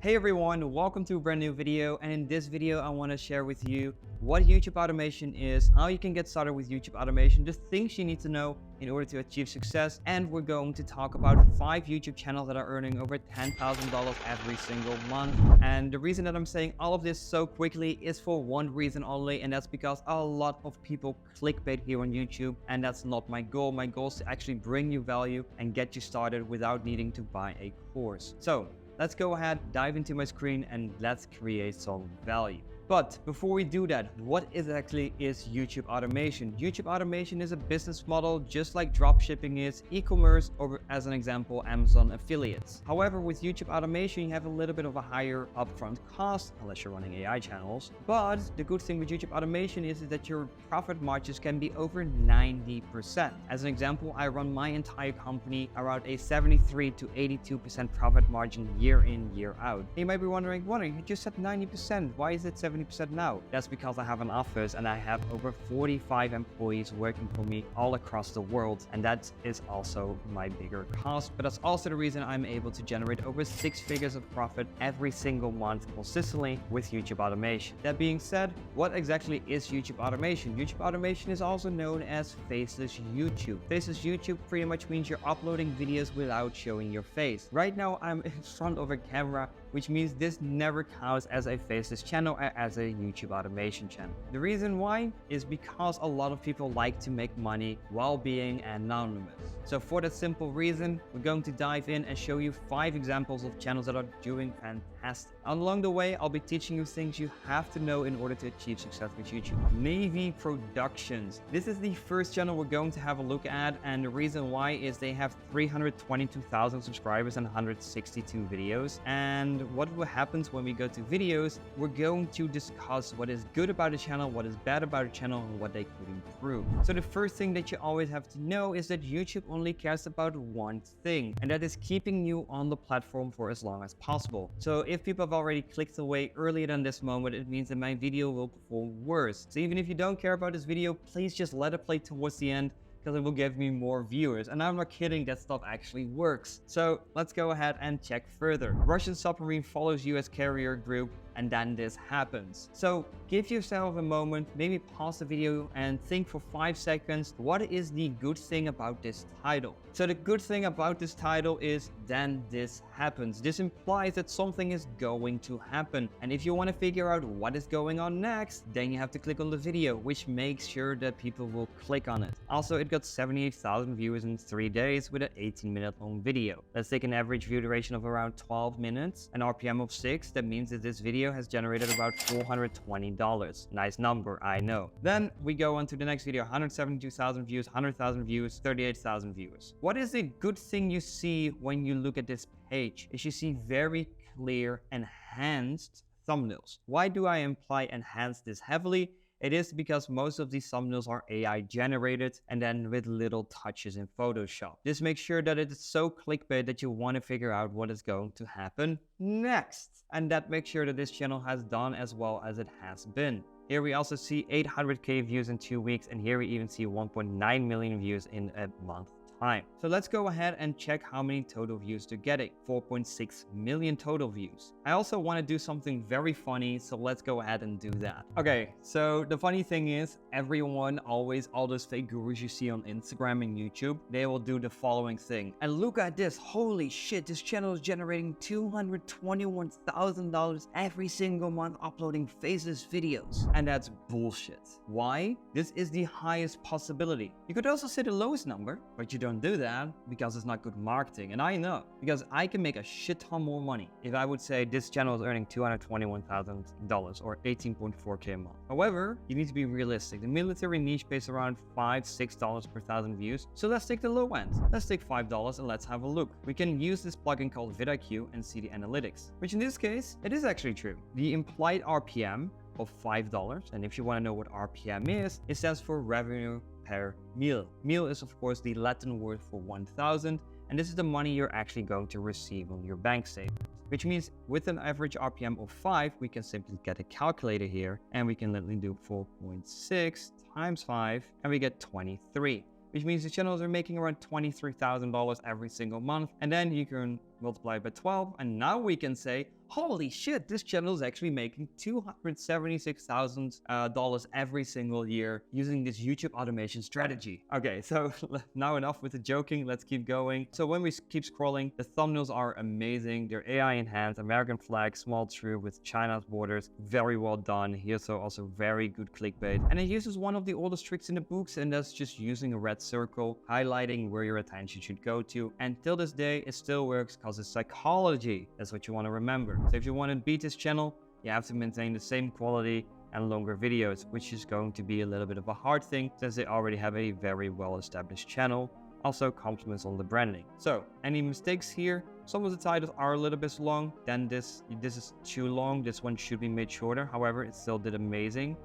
Hey everyone, welcome to a brand new video, and in this video I want to share with you what YouTube automation is, how you can get started with YouTube automation, the things you need to know in order to achieve success, and we're going to talk about 5 YouTube channels that are earning over $10,000 every single month. And the reason that I'm saying all of this so quickly is for one reason only, and that's because a lot of people clickbait here on YouTube, and that's not my goal. My goal is to actually bring you value and get you started without needing to buy a course. So let's go ahead, dive into my screen, and let's create some value. But before we do that, what exactly is YouTube automation? YouTube automation is a business model just like dropshipping is, e-commerce, or as an example, Amazon affiliates. However, with YouTube automation, you have a little bit of a higher upfront cost, unless you're running AI channels. But the good thing with YouTube automation is that your profit margins can be over 90%. As an example, I run my entire company around a 73 to 82% profit margin year in, year out. You might be wondering, Wanner, you just said 90%. Why is it 70% now? That's because I have an office and I have over 45 employees working for me all across the world, and that is also my bigger cost, but that's also the reason I'm able to generate over 6 figures of profit every single month consistently with YouTube automation. That being said, what exactly is YouTube automation? YouTube automation is also known as faceless YouTube. Faceless YouTube pretty much means you're uploading videos without showing your face. Right now I'm in front of a camera, which means this never counts as a faceless channel or as a YouTube automation channel. The reason why is because a lot of people like to make money while being anonymous. So for that simple reason, we're going to dive in and show you 5 examples of channels that are doing fantastic. Along the way, I'll be teaching you things you have to know in order to achieve success with YouTube. Navy Productions. This is the first channel we're going to have a look at, and the reason why is they have 322,000 subscribers and 162 videos. And what happens when we go to videos, we're going to discuss what is good about the channel, what is bad about the channel, and what they could improve. So the first thing that you always have to know is that YouTube only cares about one thing, and that is keeping you on the platform for as long as possible. So if people have already clicked away earlier than this moment, it means that my video will perform worse. So even if you don't care about this video, please just let it play towards the end, because it will give me more viewers. And I'm not kidding, that stuff actually works. So let's go ahead and check further. Russian submarine follows US carrier group, and then this happens. So give yourself a moment, maybe pause the video and think for 5 seconds, what is the good thing about this title? So the good thing about this title is then this happens. This implies that something is going to happen. And if you want to figure out what is going on next, then you have to click on the video, which makes sure that people will click on it. Also, it got 78,000 views in 3 days with an 18-minute long video. Let's take an average view duration of around 12 minutes, an RPM of 6. That means that this video has generated about $420. Nice number, I know. Then we go on to the next video, 172,000 views, 100,000 views, 38,000 viewers. What is the good thing you see when you look at this page is you see very clear enhanced thumbnails. Why do I imply enhanced this heavily? It is because most of these thumbnails are AI generated and then with little touches in Photoshop. This makes sure that it is so clickbait that you want to figure out what is going to happen next. And that makes sure that this channel has done as well as it has been. Here we also see 800K views in 2 weeks, and here we even see 1.9 million views in a month time. So let's go ahead and check how many total views they're getting. 4.6 million total views. I also want to do something very funny, so let's go ahead and do that. Okay, so the funny thing is, everyone always, all those fake gurus you see on Instagram and YouTube, they will do the following thing. And look at this, holy shit, this channel is generating $221,000 every single month uploading faceless videos. And that's bullshit. Why? This is the highest possibility. You could also say the lowest number, but you don't do that because it's not good marketing. And I know, because I can make a shit ton more money if I would say this channel is earning $221,000 or 18.4K a month. However, you need to be realistic. The military niche pays around $5-6 per thousand views. So let's take the low end. Let's take $5 and let's have a look. We can use this plugin called vidIQ and see the analytics, which in this case, it is actually true. The implied RPM of $5, and if you want to know what RPM is, it stands for revenue per meal. Meal is of course the Latin word for 1,000, and this is the money you're actually going to receive on your bank statement. Which means with an average RPM of 5, we can simply get a calculator here, and we can literally do 4.6 times 5, and we get 23. which means the channels are making around $23,000 every single month. And then you can multiply it by 12, and now we can say, holy shit, this channel is actually making $276,000 every single year using this YouTube automation strategy. Okay, so now enough with the joking, let's keep going. So when we keep scrolling, the thumbnails are amazing. They're AI enhanced, American flag, small true with China's borders, very well done. Here's also very good clickbait. And it uses one of the oldest tricks in the books, and that's just using a red circle, highlighting where your attention should go to. And till this day, it still works because it's psychology. That's what you want to remember. So if you want to beat this channel, you have to maintain the same quality and longer videos, which is going to be a little bit of a hard thing since they already have a very well-established channel. Also compliments on the branding. So any mistakes here? Some of the titles are a little bit long, then this is too long. This one should be made shorter. However, it still did amazing.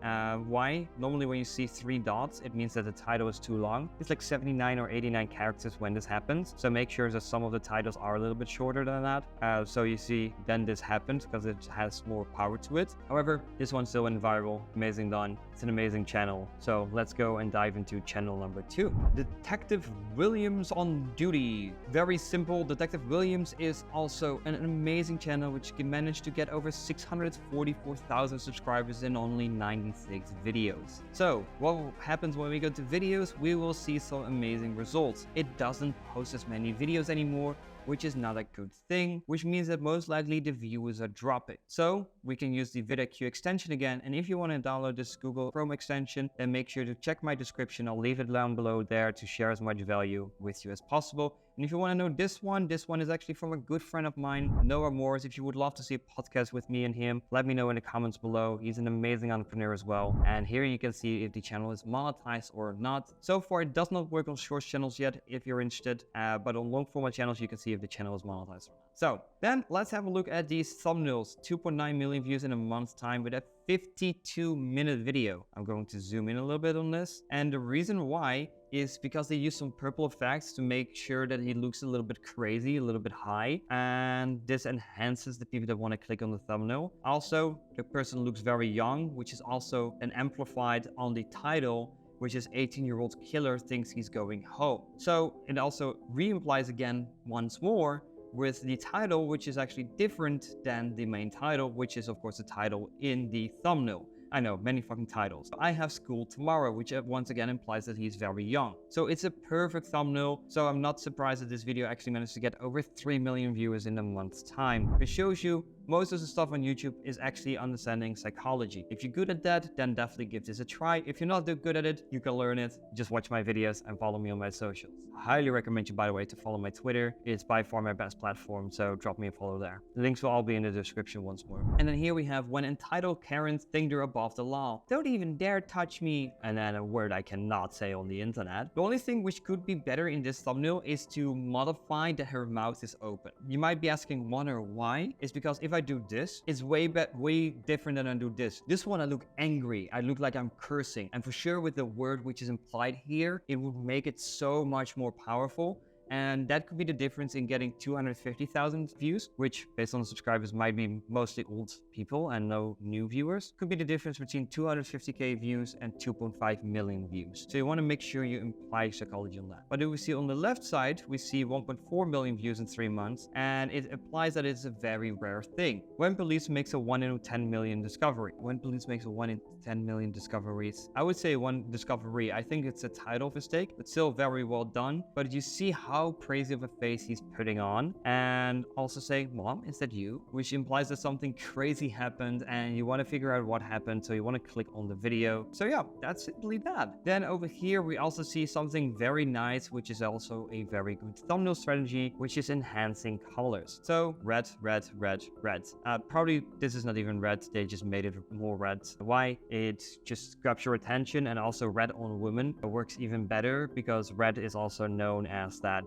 Why? Normally when you see 3 dots, it means that the title is too long. It's like 79 or 89 characters when this happens. So make sure that some of the titles are a little bit shorter than that. So you see, then this happens because it has more power to it. However, this one still went viral. Amazing done. It's an amazing channel. So let's go and dive into channel number 2. Detective Williams on Duty. Very simple. Detective Williams is also an amazing channel which can manage to get over 644,000 subscribers in only 96 videos. So what happens when we go to videos? We will see some amazing results. It doesn't post as many videos anymore, which is not a good thing, which means that most likely the viewers are dropping. So we can use the VidIQ extension again. And if you want to download this Google Chrome extension, then make sure to check my description. I'll leave it down below there to share as much value with you as possible. And if you want to know this one is actually from a good friend of mine, Noah Morris. If you would love to see a podcast with me and him, let me know in the comments below. He's an amazing entrepreneur as well. And here you can see if the channel is monetized or not. So far, it does not work on short channels yet, if you're interested. But on long format channels, you can see if the channel is monetized or not. So then let's have a look at these thumbnails. 2.9 million views in a month's time with a 52-minute video. I'm going to zoom in a little bit on this. And the reason why is because they use some purple effects to make sure that he looks a little bit crazy, a little bit high. And this enhances the people that want to click on the thumbnail. Also, the person looks very young, which is also an amplified on the title, which is 18-year-old killer thinks he's going home. So it also re-implies again once more with the title, which is actually different than the main title, which is of course the title in the thumbnail. I know, many fucking titles. I have school tomorrow, which once again implies that he's very young. So it's a perfect thumbnail. So I'm not surprised that this video actually managed to get over 3 million viewers in a month's time. It shows you most of the stuff on YouTube is actually understanding psychology. If you're good at that, then definitely give this a try. If you're not good at it, you can learn it. Just watch my videos and follow me on my socials. I highly recommend you, by the way, to follow my Twitter. It's by far my best platform, so drop me a follow there. The links will all be in the description once more. And then here we have when entitled Karens think they're above the law. Don't even dare touch me. And then a word I cannot say on the internet. The only thing which could be better in this thumbnail is to modify that her mouth is open. You might be asking, Wanner, why? It's because if I do this, it's way different than I do this. This one I look angry. I look like I'm cursing. And for sure with the word which is implied here, it would make it so much more powerful. And that could be the difference in getting 250,000 views, which based on the subscribers might be mostly old people and no new viewers. Could be the difference between 250k views and 2.5 million views. So you want to make sure you imply psychology on that. But if we see on the left side, we see 1.4 million views in 3 months, and it implies that it's a very rare thing. When police makes a 1 in 10 million discovery. When police makes a 1 in 10 million discoveries. I would say one discovery. I think it's a title mistake, but still very well done. But you see how crazy of a face he's putting on, and also say, Mom, is that you? Which implies that something crazy happened and you want to figure out what happened, so you want to click on the video. So yeah, that's simply that. Then over here we also see something very nice, which is also a very good thumbnail strategy, which is enhancing colors. So red, red, red, red. Probably this is not even red, they just made it more red. Why? It just grabs your attention, and also red on women works even better because red is also known as that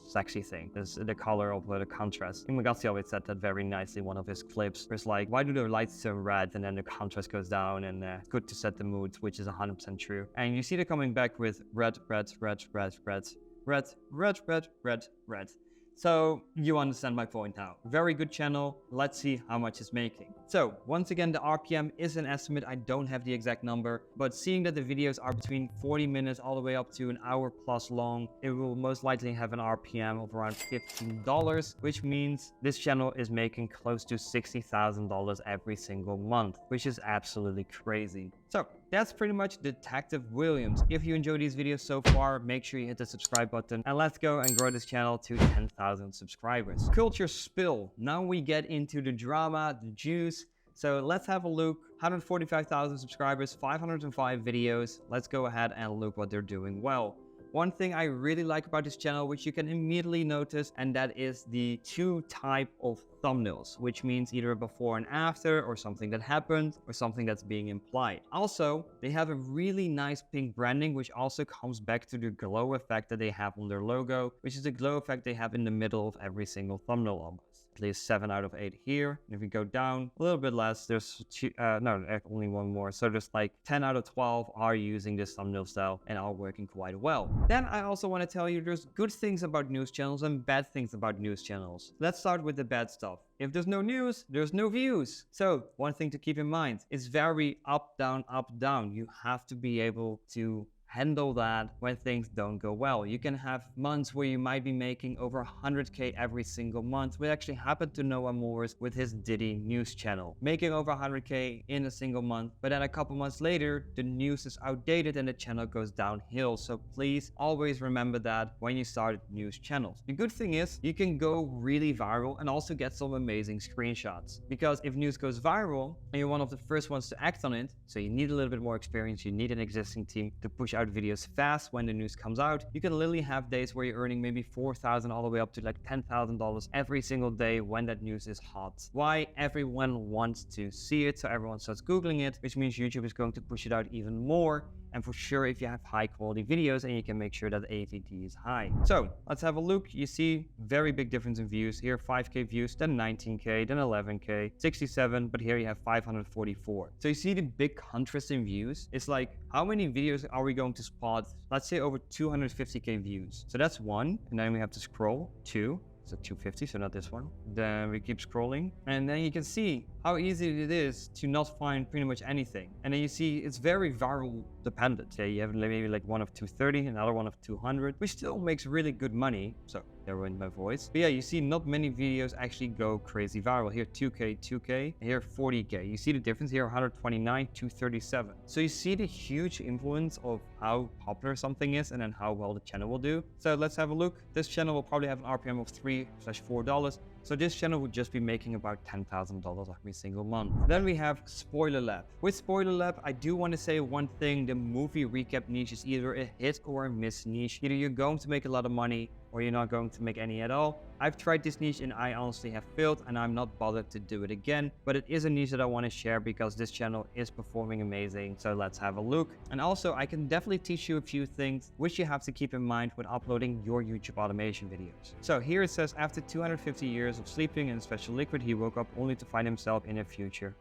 sexy thing. There's the color of the contrast. Magazzi always said that very nicely in one of his clips. Where it's like, why do the lights turn red and then the contrast goes down, and it's good to set the mood, which is 100% true. And you see they're coming back with red, red, red, red, red, red, red, red, red, red. So you understand my point now. Very good channel. Let's see how much it's making. So once again, the RPM is an estimate. I don't have the exact number, but seeing that the videos are between 40 minutes all the way up to an hour plus long, it will most likely have an RPM of around $15, which means this channel is making close to $60,000 every single month, which is absolutely crazy. So that's pretty much Detective Williams. If you enjoyed these videos so far, make sure you hit the subscribe button and let's go and grow this channel to 10,000 subscribers. Culture spill. Now we get into the drama, the juice. So let's have a look. 145,000 subscribers, 505 videos. Let's go ahead and look what they're doing well. One thing I really like about this channel, which you can immediately notice, and that is the two type of thumbnails, which means either a before and after, or something that happened, or something that's being implied. Also, they have a really nice pink branding, which also comes back to the glow effect that they have on their logo, which is the glow effect they have in the middle of every single thumbnail almost. At least 7 out of 8 here. And if we go down a little bit less, there's only one more. So there's like 10 out of 12 are using this thumbnail style and are working quite well. Then I also want to tell you there's good things about news channels and bad things about news channels. Let's start with the bad stuff. If there's no news, there's no views. So one thing to keep in mind, it's very up, down, up, down. You have to be able to handle that when things don't go well. You can have months where you might be making over 100K every single month, which actually happened to Noah Morris with his Diddy news channel, making over 100K in a single month. But then a couple months later, the news is outdated and the channel goes downhill. So please always remember that when you start news channels. The good thing is you can go really viral and also get some amazing screenshots, because if news goes viral and you're one of the first ones to act on it, so you need a little bit more experience, you need an existing team to push out videos fast when the news comes out. You can literally have days where you're earning maybe $4,000 all the way up to like $10,000 every single day when that news is hot. Why? Everyone wants to see it, so everyone starts Googling it, which means YouTube is going to push it out even more. And for sure, if you have high quality videos, and you can make sure that the ATT is high. So let's have a look. You see very big difference in views here. 5K views, then 19K, then 11K, 67, but here you have 544. So you see the big contrast in views. It's like, how many videos are we going to spot? Let's say over 250K views. So that's one, and then we have to scroll, 2. So 250, so not this one. Then we keep scrolling, and then you can see how easy it is to not find pretty much anything. And then you see it's very viral dependent. Yeah, you have maybe like one of 230, another one of 200, which still makes really good money. So there went my voice. But yeah, you see not many videos actually go crazy viral. Here 2K, 2K, here 40K. You see the difference here, 129, 237. So you see the huge influence of how popular something is and then how well the channel will do. So let's have a look. This channel will probably have an RPM of $3/$4. So this channel would just be making about $10,000 every single month. Then we have Spoiler Lab. With Spoiler Lab, I do want to say one thing. The movie recap niche is either a hit or a miss niche. Either you're going to make a lot of money or you're not going to make any at all. I've tried this niche and I honestly have failed, and I'm not bothered to do it again. But it is a niche that I want to share because this channel is performing amazing. So let's have a look. And also, I can definitely teach you a few things which you have to keep in mind when uploading your YouTube automation videos. So here it says, after 250 years of sleeping in special liquid, he woke up only to find himself in a future ...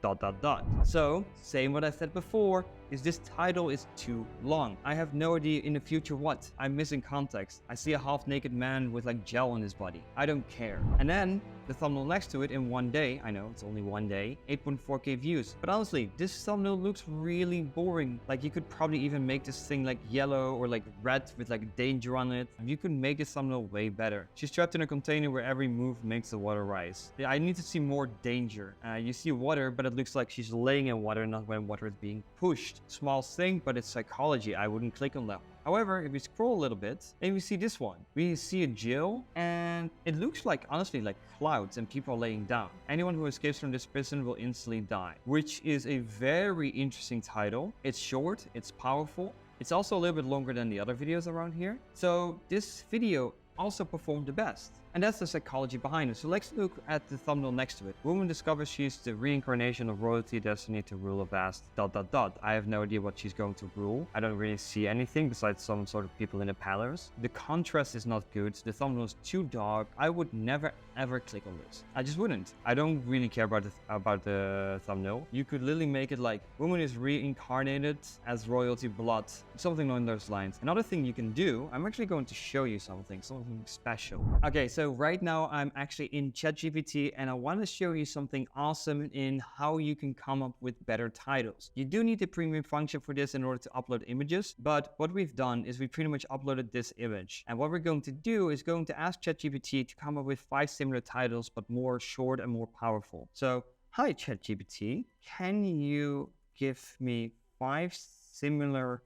So, same what I said before, is this title is too long. I have no idea in the future what. I'm missing context. I see a half-naked man with like gel on his body. I don't care. And then the thumbnail next to it in one day, I know it's only one day, 8.4K views. But honestly, this thumbnail looks really boring. Like you could probably even make this thing like yellow or like red with like danger on it. You could make this thumbnail way better. She's trapped in a container where every move makes the water rise. Yeah, I need to see more danger. You see water, but it looks like she's laying in water, not when water is being pushed. Small thing, but it's psychology. I wouldn't click on that. However, if we scroll a little bit, and we see this one, we see a jail, and it looks like, honestly, like clouds and people are laying down. Anyone who escapes from this prison will instantly die, which is a very interesting title. It's short, it's powerful. It's also a little bit longer than the other videos around here. So this video also performed the best. And that's the psychology behind it. So let's look at the thumbnail next to it. Woman discovers she's the reincarnation of royalty destined to rule a vast ... I have no idea what she's going to rule. I don't really see anything besides some sort of people in a palace. The contrast is not good. The thumbnail is too dark. I would never ever click on this. I just wouldn't. I don't really care about the thumbnail. You could literally make it like woman is reincarnated as royalty blood, something along those lines. Another thing you can do, I'm actually going to show you something special. Okay, so So right now I'm actually in ChatGPT and I want to show you something awesome in how you can come up with better titles. You do need the premium function for this in order to upload images, but what we've done is we pretty much uploaded this image. And what we're going to do is going to ask ChatGPT to come up with 5 similar titles, but more short and more powerful. So, hi ChatGPT, can you give me 5 similar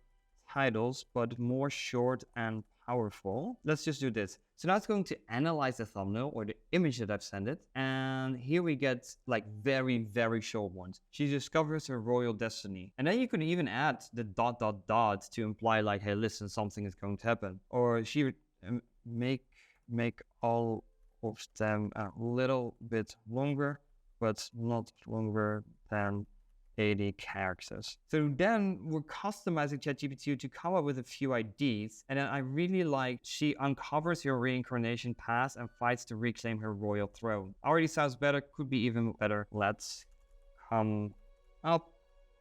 titles, but more short and powerful? Let's just do this. So now it's going to analyze the thumbnail or the image that I've sent it. And here we get like very, very short ones. She discovers her royal destiny. And then you could even add the ... to imply like, hey, listen, something is going to happen. Or she would make all of them a little bit longer, but not longer than 80 characters. So then we're customizing ChatGPT to come up with a few ideas. And then I really like she uncovers your reincarnation past and fights to reclaim her royal throne. Already sounds better, could be even better. Let's come up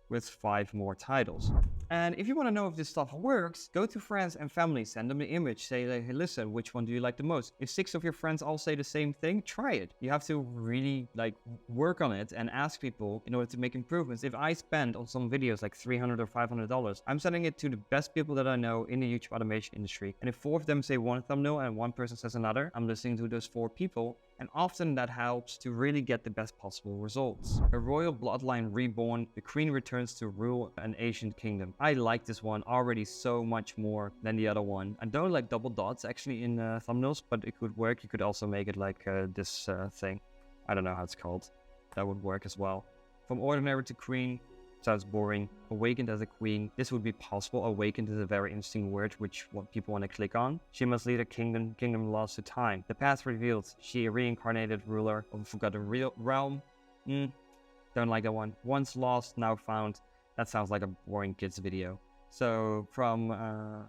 with 5 more titles. And if you want to know if this stuff works, go to friends and family, send them the image, say, like, hey, listen, which one do you like the most? If 6 of your friends all say the same thing, try it. You have to really like work on it and ask people in order to make improvements. If I spend on some videos like $300 or $500, I'm sending it to the best people that I know in the YouTube automation industry. And if 4 of them say one thumbnail and 1 person says another, I'm listening to those 4 people. And often that helps to really get the best possible results. A royal bloodline reborn, the queen returns to rule an ancient kingdom. I like this one already so much more than the other one. I don't like double dots actually in thumbnails, but it could work. You could also make it like this thing. I don't know how it's called. That would work as well. From ordinary to queen. Sounds boring. Awakened as a queen. This would be possible. Awakened is a very interesting word which people want to click on. She must lead a kingdom. Kingdom lost to time. The past revealed. She a reincarnated ruler of a forgotten realm. Don't like that one. Once lost, now found. That sounds like a boring kids video. So from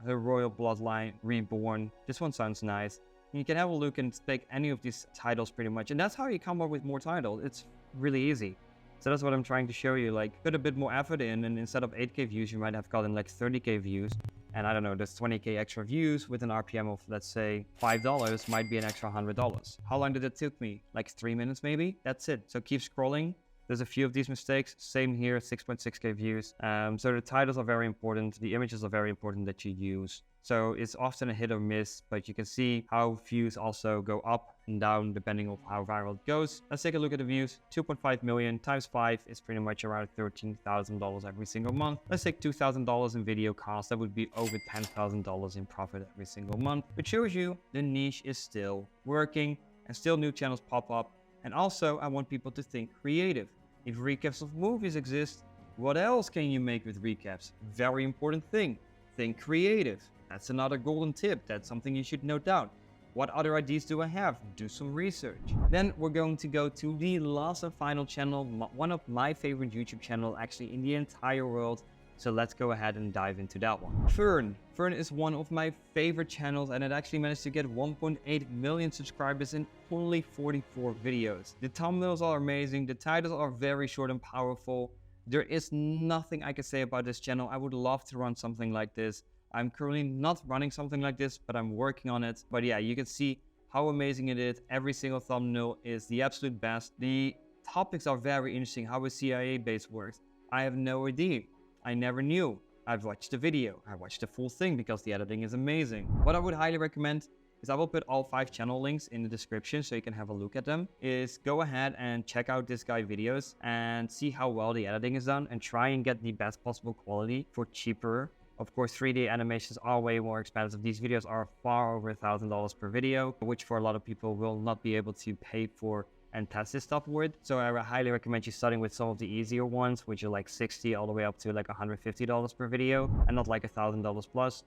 her royal bloodline reborn. This one sounds nice. You can have a look and take any of these titles pretty much. And that's how you come up with more titles. It's really easy. So that's what I'm trying to show you, like put a bit more effort in, and instead of 8K views, you might have gotten like 30K views. And I don't know, there's 20K extra views with an RPM of, let's say, $5 might be an extra $100. How long did it take me? Like 3 minutes maybe? That's it. So keep scrolling. There's a few of these mistakes. Same here, 6.6K views. So the titles are very important. The images are very important that you use. So it's often a hit or miss, but you can see how views also go up and down depending on how viral it goes. Let's take a look at the views. 2.5 million times 5 is pretty much around $13,000 every single month. Let's take $2,000 in video cost. That would be over $10,000 in profit every single month. Which shows you the niche is still working and still new channels pop up. And also, I want people to think creative. If recaps of movies exist, what else can you make with recaps? Very important thing. Think creative. That's another golden tip. That's something you should note down. What other ideas do I have? Do some research. Then we're going to go to the last and final channel, one of my favorite YouTube channels actually in the entire world. So let's go ahead and dive into that one. Fern. Fern is one of my favorite channels, and it actually managed to get 1.8 million subscribers in only 44 videos. The thumbnails are amazing. The titles are very short and powerful. There is nothing I can say about this channel. I would love to run something like this. I'm currently not running something like this, but I'm working on it. But yeah, you can see how amazing it is. Every single thumbnail is the absolute best. The topics are very interesting. How a CIA base works. I have no idea. I never knew. I've watched the video. I watched the full thing because the editing is amazing. What I would highly recommend is I will put all 5 channel links in the description so you can have a look at them. Is go ahead and check out this guy's videos and see how well the editing is done and try and get the best possible quality for cheaper. Of course, 3D animations are way more expensive. These videos are far over $1,000 per video, which for a lot of people will not be able to pay for and test this stuff with. So I highly recommend you starting with some of the easier ones, which are like $60 all the way up to like $150 per video and not like $1,000 plus.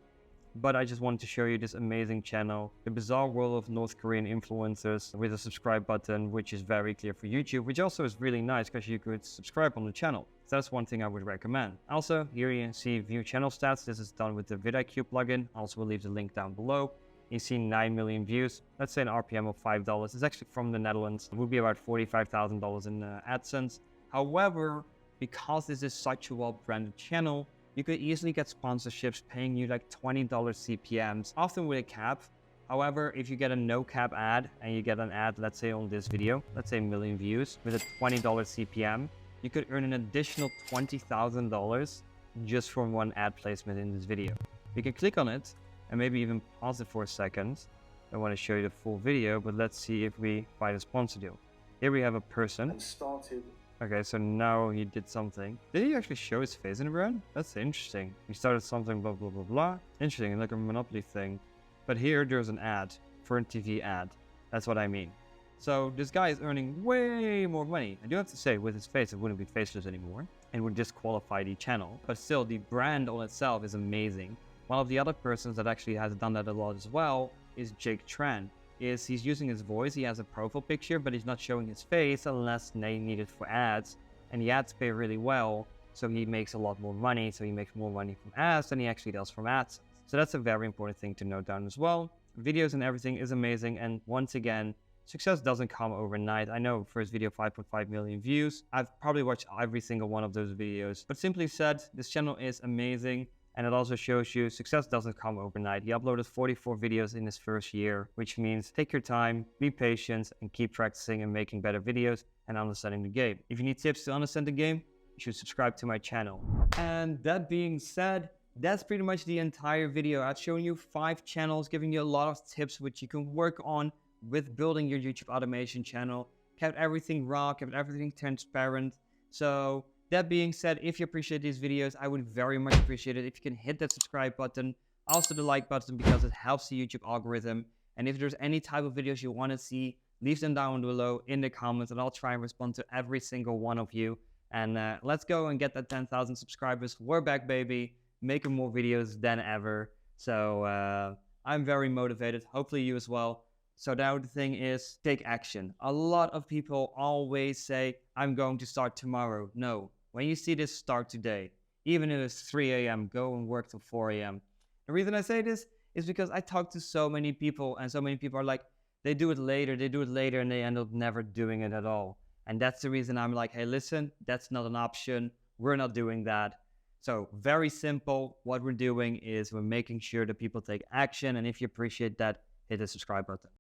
But I just wanted to show you this amazing channel, the bizarre world of North Korean influencers with a subscribe button, which is very clear for YouTube, which also is really nice because you could subscribe on the channel. So that's one thing I would recommend. Also, here you see view channel stats. This is done with the vidIQ plugin. Also, we'll leave the link down below. You see 9 million views. Let's say an RPM of $5. It's actually from the Netherlands. It would be about $45,000 in AdSense. However, because this is such a well-branded channel, you could easily get sponsorships paying you like $20 CPMs, often with a cap. However, if you get a no cap ad and you get an ad, let's say on this video, let's say 1 million views with a $20 CPM, you could earn an additional $20,000 just from one ad placement in this video. You can click on it and maybe even pause it for a second. I want to show you the full video, but let's see if we find a sponsor deal. Here we have a person. Okay, so now he did something. Did he actually show his face in the brand? That's interesting. He started something, blah, blah, blah, blah. Interesting, like a Monopoly thing. But here, there's an ad for a TV ad. That's what I mean. So this guy is earning way more money. I do have to say, with his face, it wouldn't be faceless anymore and would disqualify the channel. But still, the brand on itself is amazing. One of the other persons that actually has done that a lot as well is Jake Tran. He's using his voice, he has a profile picture, but he's not showing his face unless they need it for ads. And the ads pay really well, so he makes a lot more money. So he makes more money from ads than he actually does from ads. So that's a very important thing to note down as well. Videos and everything is amazing. And once again, success doesn't come overnight. I know first video 5.5 million views. I've probably watched every single one of those videos. But simply said, this channel is amazing. And it also shows you success doesn't come overnight. He uploaded 44 videos in his first year, which means take your time, be patient, and keep practicing and making better videos and understanding the game. If you need tips to understand the game, you should subscribe to my channel. And that being said, that's pretty much the entire video. I've shown you 5 channels, giving you a lot of tips which you can work on with building your YouTube automation channel. Kept everything raw, kept everything transparent. So that being said, if you appreciate these videos, I would very much appreciate it if you can hit that subscribe button, also the like button, because it helps the YouTube algorithm. And if there's any type of videos you want to see, leave them down below in the comments and I'll try and respond to every single one of you. And let's go and get that 10,000 subscribers. We're back, baby. Making more videos than ever. So I'm very motivated. Hopefully you as well. So now the thing is, take action. A lot of people always say, I'm going to start tomorrow. No. When you see this, start today. Even if it's 3 a.m., go and work till 4 a.m. The reason I say this is because I talk to so many people and so many people are like, they do it later, and they end up never doing it at all. And that's the reason I'm like, hey, listen, that's not an option. We're not doing that. So very simple. What we're doing is we're making sure that people take action. And if you appreciate that, hit the subscribe button.